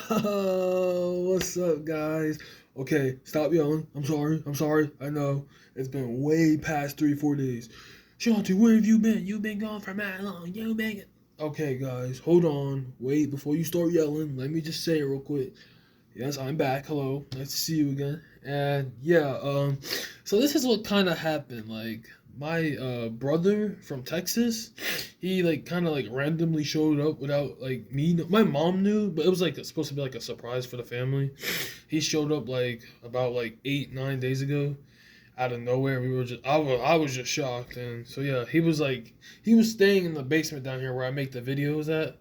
What's up, guys? Okay, stop yelling. I'm sorry. I'm sorry. I know it's been way past 3, 4 days. Shanti, where have you been? You've been gone for mad long. You been. Okay, guys, hold on. Wait before you start yelling. Let me just say it real quick. Yes, I'm back. Hello, nice to see you again. And yeah, so this is what kind of happened. Like my brother from Texas, he like kind of like randomly showed up without like me. My mom knew, but it was like supposed to be like a surprise for the family. He showed up like about like 8, 9 days ago, out of nowhere. We were just I was just shocked, and so yeah, he was staying in the basement down here where I make the videos at.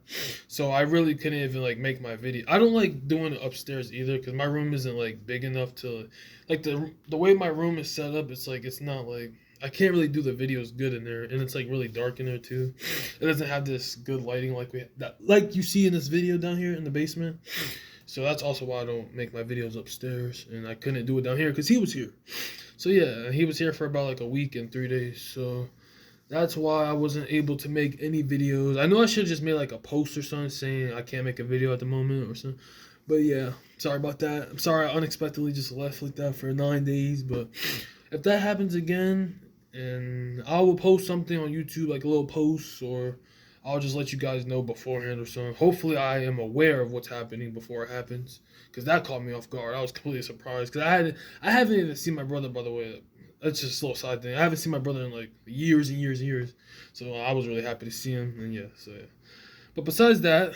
So I really couldn't even like make my video. I don't like doing it upstairs either because my room isn't like big enough to like the way my room is set up. It's like it's not like I can't really do the videos good in there, and it's like really dark in there too. It doesn't have this good lighting like you see in this video down here in the basement. So that's also why I don't make my videos upstairs, and I couldn't do it down here because he was here. So yeah, he was here for about like a week and 3 days. So that's why I wasn't able to make any videos. I know I should have just made like a post or something saying I can't make a video at the moment or something. But yeah, sorry about that. I'm sorry I unexpectedly just left like that for 9 days. But if that happens again, and I will post something on YouTube, like a little post, or I'll just let you guys know beforehand or something. Hopefully, I am aware of what's happening before it happens, because that caught me off guard. I was completely surprised because I haven't even seen my brother, by the way. That's just a little side thing. I haven't seen my brother in like years and years and years, so I was really happy to see him. And yeah, so yeah. But besides that,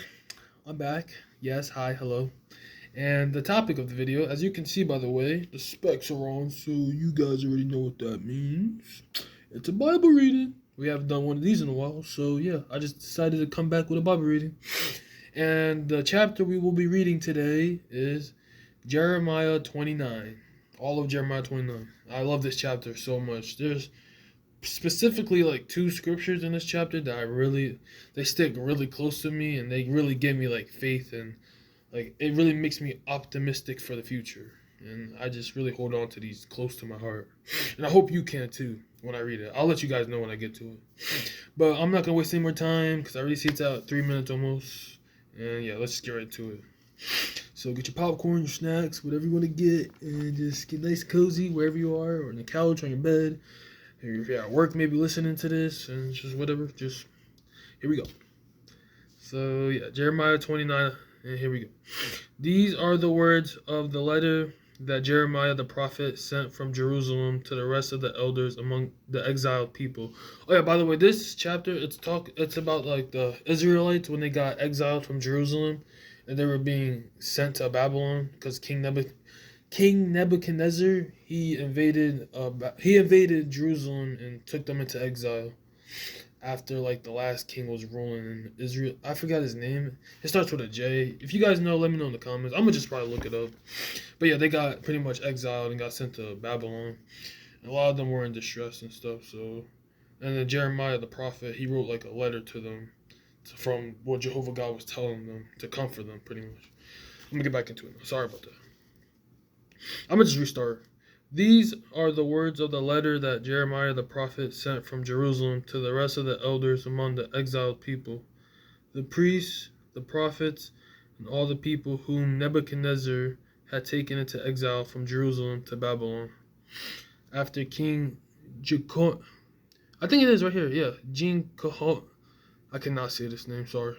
I'm back. Yes, hi, hello. And the topic of the video, as you can see by the way, the specs are on, so you guys already know what that means. It's a Bible reading. We haven't done one of these in a while, so yeah, I just decided to come back with a Bible reading. And the chapter we will be reading today is Jeremiah 29. All of Jeremiah 29. I love this chapter so much. There's specifically like two scriptures in this chapter that they stick really close to me, and they really give me like faith, and like it really makes me optimistic for the future, and I just really hold on to these close to my heart, and I hope you can too when I read it. I'll let you guys know when I get to it, but I'm not gonna waste any more time because I already see it's out 3 minutes almost. And yeah, let's just get right to it. So get your popcorn, your snacks, whatever you want to get, and just get nice cozy wherever you are, or on the couch, on your bed. If you're at work, maybe listening to this, and just whatever. Just here we go. So yeah, Jeremiah 29, and here we go. These are the words of the letter that Jeremiah the prophet sent from Jerusalem to the rest of the elders among the exiled people. Oh yeah, by the way, this chapter it's about like the Israelites when they got exiled from Jerusalem and they were being sent to Babylon because King Nebuchadnezzar he invaded Jerusalem and took them into exile after like the last king was ruling in Israel. I forgot his name. It starts with a J. If you guys know, let me know in the comments. I'm gonna just probably look it up. But yeah, they got pretty much exiled and got sent to Babylon. And a lot of them were in distress and stuff. So, and then Jeremiah the prophet, he wrote like a letter to them from what Jehovah God was telling them to comfort them, pretty much. I'm gonna get back into it now. Sorry about that. I'm gonna just restart. These are the words of the letter that Jeremiah the prophet sent from Jerusalem to the rest of the elders among the exiled people, the priests, the prophets, and all the people whom Nebuchadnezzar had taken into exile from Jerusalem to Babylon. After King Jecon, I think it is right here, yeah, Jean Cahon, I cannot say this name, sorry.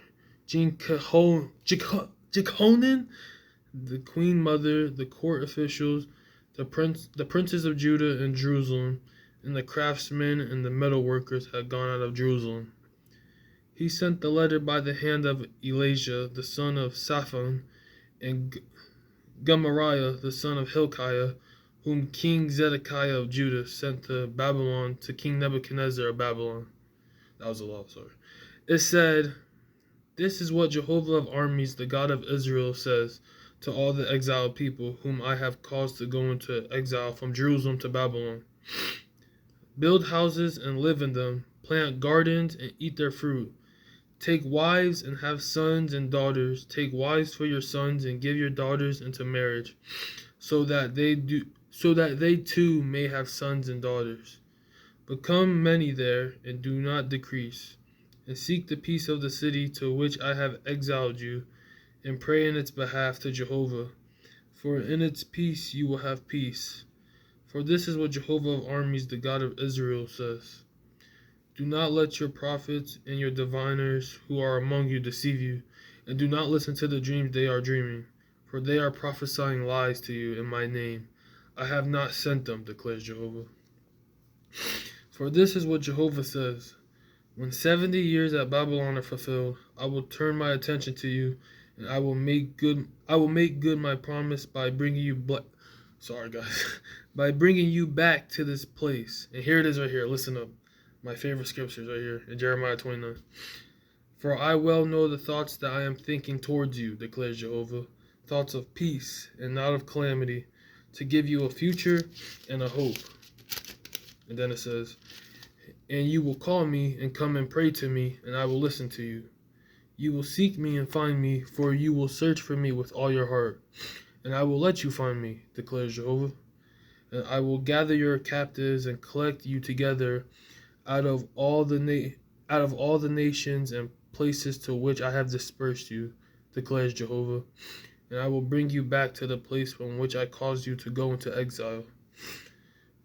Jeconin, the queen mother, the court officials, the princes of Judah and Jerusalem, and the craftsmen and the metal workers had gone out of Jerusalem. He sent the letter by the hand of Elijah, the son of Shaphan, and Gemariah, the son of Hilkiah, whom King Zedekiah of Judah sent to Babylon to King Nebuchadnezzar of Babylon. That was a lot, sorry. It said, "This is what Jehovah of armies, the God of Israel, says to all the exiled people whom I have caused to go into exile from Jerusalem to Babylon. Build houses and live in them, plant gardens and eat their fruit. Take wives and have sons and daughters. Take wives for your sons and give your daughters into marriage, so that they too may have sons and daughters. Become many there and do not decrease, and seek the peace of the city to which I have exiled you, and pray in its behalf to Jehovah, for in its peace you will have peace. For this is what Jehovah of armies, the God of Israel, says. Do not let your prophets and your diviners who are among you deceive you, and do not listen to the dreams they are dreaming, for they are prophesying lies to you in my name. I have not sent them, declares Jehovah. For this is what Jehovah says. When 70 years at Babylon are fulfilled, I will turn my attention to you, and I will make good my promise by bringing you by bringing you back to this place. And here it is right here. Listen up. My favorite scriptures right here in Jeremiah 29. For I well know the thoughts that I am thinking towards you, declares Jehovah, thoughts of peace and not of calamity, to give you a future and a hope. And then it says, and you will call me and come and pray to me, and I will listen to you. You will seek me and find me, for you will search for me with all your heart. And I will let you find me, declares Jehovah. And I will gather your captives and collect you together out of all the nations and places to which I have dispersed you, declares Jehovah. And I will bring you back to the place from which I caused you to go into exile.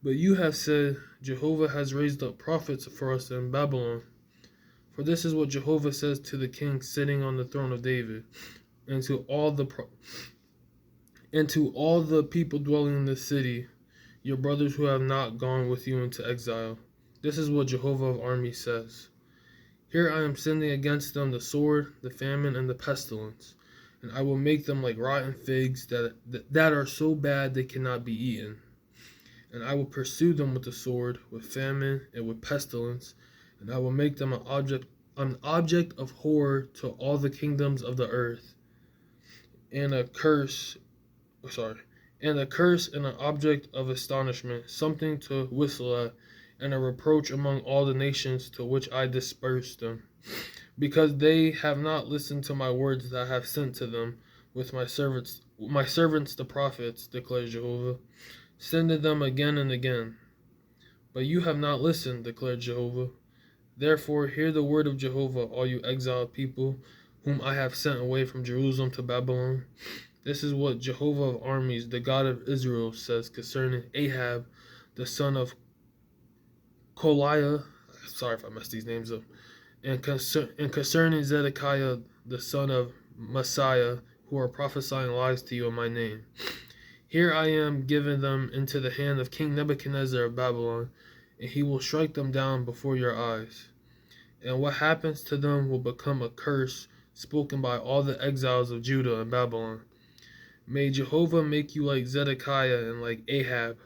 But you have said, Jehovah has raised up prophets for us in Babylon. For this is what Jehovah says to the king sitting on the throne of David, and to all the people dwelling in the city, your brothers who have not gone with you into exile. This is what Jehovah of armies says. Here I am sending against them the sword, the famine, and the pestilence, and I will make them like rotten figs that are so bad they cannot be eaten. And I will pursue them with the sword, with famine, and with pestilence, and I will make them an object of horror to all the kingdoms of the earth, and a curse and an object of astonishment, something to whistle at, and a reproach among all the nations to which I dispersed them, because they have not listened to my words that I have sent to them with my servants the prophets, declares Jehovah, sending them again and again. But you have not listened, declared Jehovah. Therefore hear the word of Jehovah, all you exiled people, whom I have sent away from Jerusalem to Babylon. This is what Jehovah of armies, the God of Israel, says concerning Ahab, the son of Koliah, sorry if I messed these names up, and concerning Zedekiah, the son of Messiah, who are prophesying lies to you in my name. Here I am giving them into the hand of King Nebuchadnezzar of Babylon, and he will strike them down before your eyes. And what happens to them will become a curse spoken by all the exiles of Judah and Babylon. May Jehovah make you like Zedekiah and like Ahab,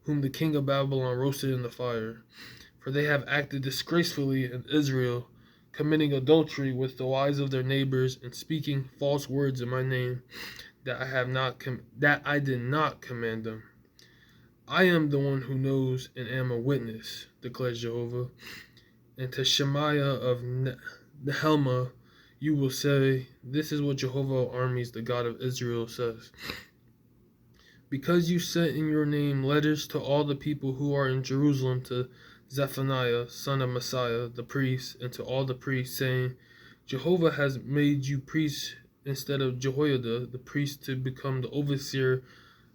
whom the king of Babylon roasted in the fire. For they have acted disgracefully in Israel, committing adultery with the wives of their neighbors and speaking false words in my name, that I did not command them. I am the one who knows and am a witness, declares Jehovah. And to Shemaiah of Nehelma you will say, this is what Jehovah of armies, the God of Israel, says. Because you sent in your name letters to all the people who are in Jerusalem, to Zephaniah, son of Messiah, the priest, and to all the priests, saying, Jehovah has made you priests instead of Jehoiada, the priest, to become the overseer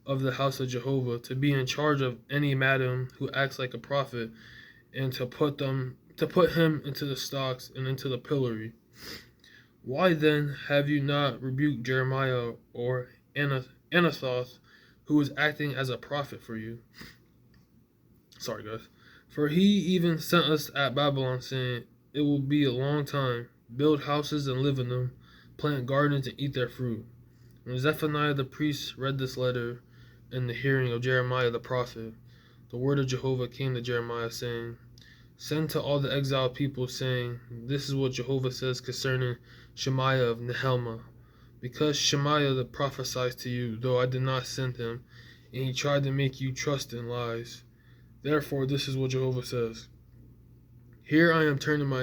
of the house of Jehovah, to be in charge of any madam who acts like a prophet, and to put him into the stocks and into the pillory. Why then have you not rebuked Jeremiah or Anathoth, who was acting as a prophet for you? Sorry, guys. For he even sent us at Babylon, saying, it will be a long time, build houses and live in them, plant gardens and eat their fruit. When Zephaniah the priest read this letter in the hearing of Jeremiah the prophet, the word of Jehovah came to Jeremiah, saying, send to all the exiled people, saying, this is what Jehovah says concerning Shemaiah of Nehelma. Because Shemaiah prophesies to you, though I did not send him, and he tried to make you trust in lies. Therefore, this is what Jehovah says. Here I am turning my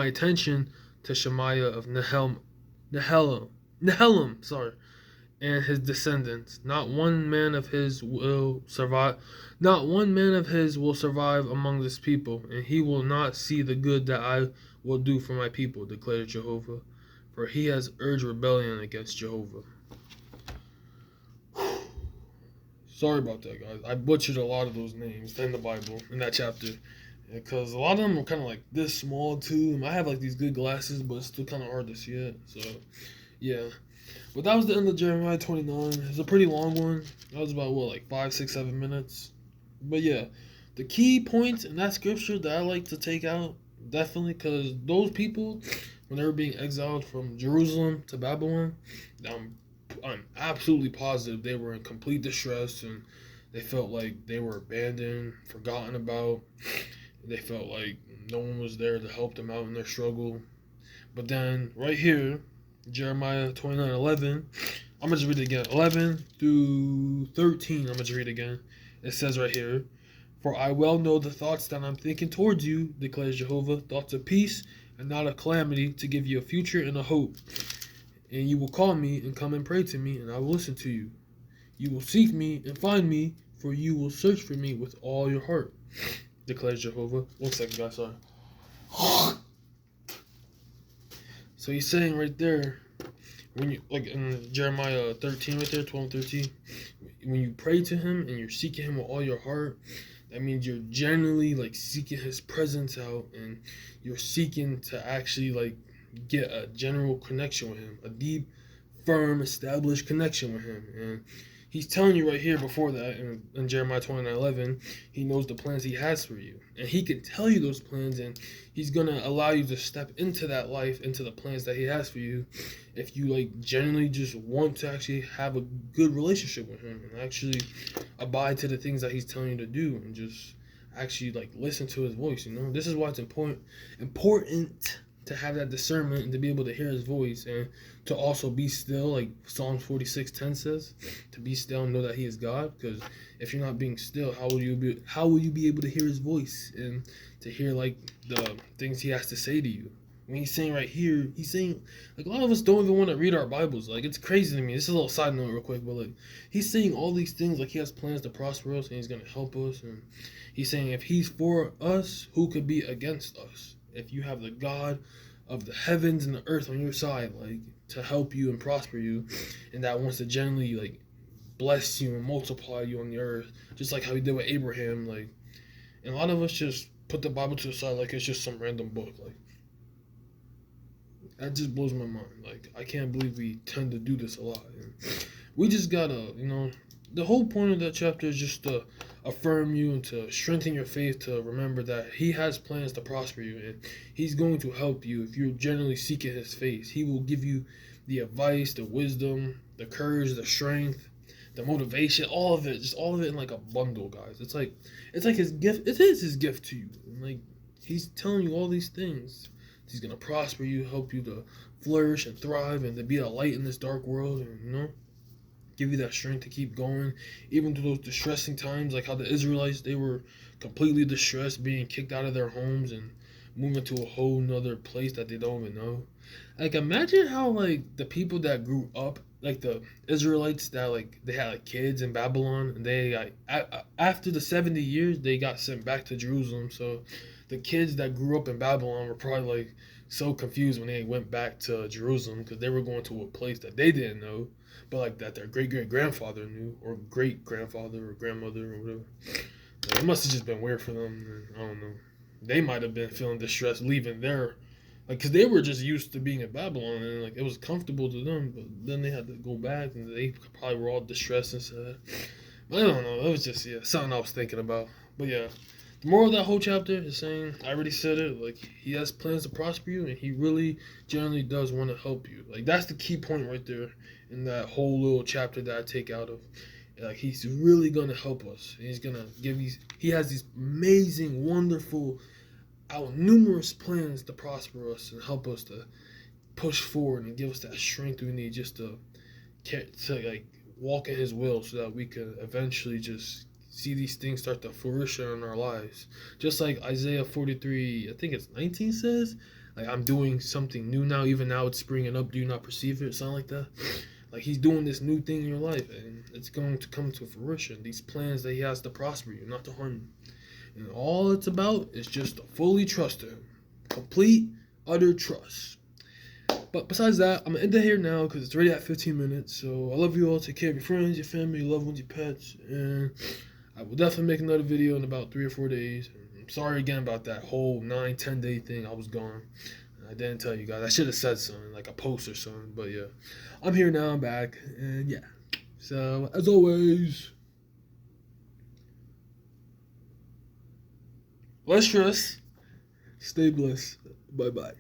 attention to Shemaiah of Nehellam, and his descendants. Not one man of his will survive among this people, and he will not see the good that I will do for my people, declared Jehovah. for he has urged rebellion against Jehovah. Sorry about that, guys. I butchered a lot of those names in the Bible, in that chapter. Because a lot of them are kind of like this small, too. I have like these good glasses, but it's still kind of hard to see it. So, yeah. But that was the end of Jeremiah 29. It's a pretty long one. That was about, what, like 5, 6, 7 minutes. But yeah, the key points in that scripture that I like to take out, definitely, because those people, when they were being exiled from Jerusalem to Babylon, I'm absolutely positive they were in complete distress, and they felt like they were abandoned, forgotten about. They felt like no one was there to help them out in their struggle. But then, right here, Jeremiah 29:11, I'm going to just read it again. 11 through 13, I'm going to just read it again. It says right here, "For I well know the thoughts that I'm thinking towards you, declares Jehovah, thoughts of peace and not of calamity, to give you a future and a hope. And you will call me and come and pray to me, and I will listen to you. You will seek me and find me, for you will search for me with all your heart, declares Jehovah." 1 second, guys, sorry. So he's saying right there, when you, like in Jeremiah 13 right there, 12 and 13, when you pray to him and you're seeking him with all your heart, that means you're genuinely like seeking his presence out, and you're seeking to actually like get a general connection with him, a deep, firm, established connection with him. And he's telling you right here before that in Jeremiah 29:11, he knows the plans he has for you. And he can tell you those plans, and he's going to allow you to step into that life, into the plans that he has for you, if you like genuinely just want to actually have a good relationship with him and actually abide to the things that he's telling you to do, and just actually like listen to his voice. This is why it's important to have that discernment and to be able to hear his voice, and to also be still, like Psalms 46:10 says, to be still and know that he is God. Because if you're not being still, how will you be able to hear his voice and to hear like the things he has to say to you? When he's saying right here, he's saying like a lot of us don't even want to read our Bibles. Like, it's crazy to me. This is a little side note real quick, but like he's saying all these things, like he has plans to prosper us and he's gonna help us, and he's saying if he's for us, who could be against us? If you have the God of the heavens and the earth on your side, like to help you and prosper you, and that wants to genuinely like bless you and multiply you on the earth, just like how he did with Abraham. Like, and a lot of us just put the Bible to the side like it's just some random book. Like, that just blows my mind. Like, I can't believe we tend to do this a lot. And we just gotta, the whole point of that chapter is just to affirm you and to strengthen your faith, to remember that he has plans to prosper you, and he's going to help you if you're genuinely seeking his face. He will give you the advice, the wisdom, the courage, the strength, the motivation, all of it in like a bundle, guys. It's like his gift. It is his gift to you. And like, he's telling you all these things. He's gonna prosper you, help you to flourish and thrive, and to be a light in this dark world, and give you that strength to keep going, even through those distressing times, like how the Israelites, they were completely distressed, being kicked out of their homes and moving to a whole nother place that they don't even know. Like, imagine how like the people that grew up, like the Israelites that like they had like kids in Babylon, and they like after the 70 years they got sent back to Jerusalem. So the kids that grew up in Babylon were probably like so confused when they went back to Jerusalem, because they were going to a place that they didn't know, but like that their great-great-grandfather knew, or great-grandfather or grandmother or whatever. Like, it must have just been weird for them. I don't know. They might have been feeling distressed leaving there, like, because they were just used to being in Babylon, and like it was comfortable to them, but then they had to go back, and they probably were all distressed and sad. But I don't know. It was just something I was thinking about. But yeah, the moral of that whole chapter is saying, I already said it, like he has plans to prosper you, and he really generally does want to help you. Like, that's the key point right there in that whole little chapter that I take out of. Like, he's really gonna help us. He's gonna give these. He has these amazing, wonderful, numerous plans to prosper us and help us to push forward and give us that strength we need just to like walk in his will, so that we can eventually just see these things start to flourish in our lives. Just like Isaiah 43, I think it's 19 says, like, I'm doing something new now, even now it's springing up, do you not perceive it? Something like that. Like, he's doing this new thing in your life, and it's going to come to fruition. These plans that he has to prosper you, not to harm you. And all it's about is just to fully trust him. Complete, utter trust. But besides that, I'm gonna end it here now because it's already at 15 minutes. So I love you all. Take care of your friends, your family, your loved ones, your pets, and I will definitely make another video in about 3 or 4 days. I'm sorry again about that whole 9-10 day thing. I was gone. I didn't tell you guys. I should have said something, like a post or something. But yeah, I'm here now. I'm back, and yeah. So as always, less stress, stay blessed. Bye bye.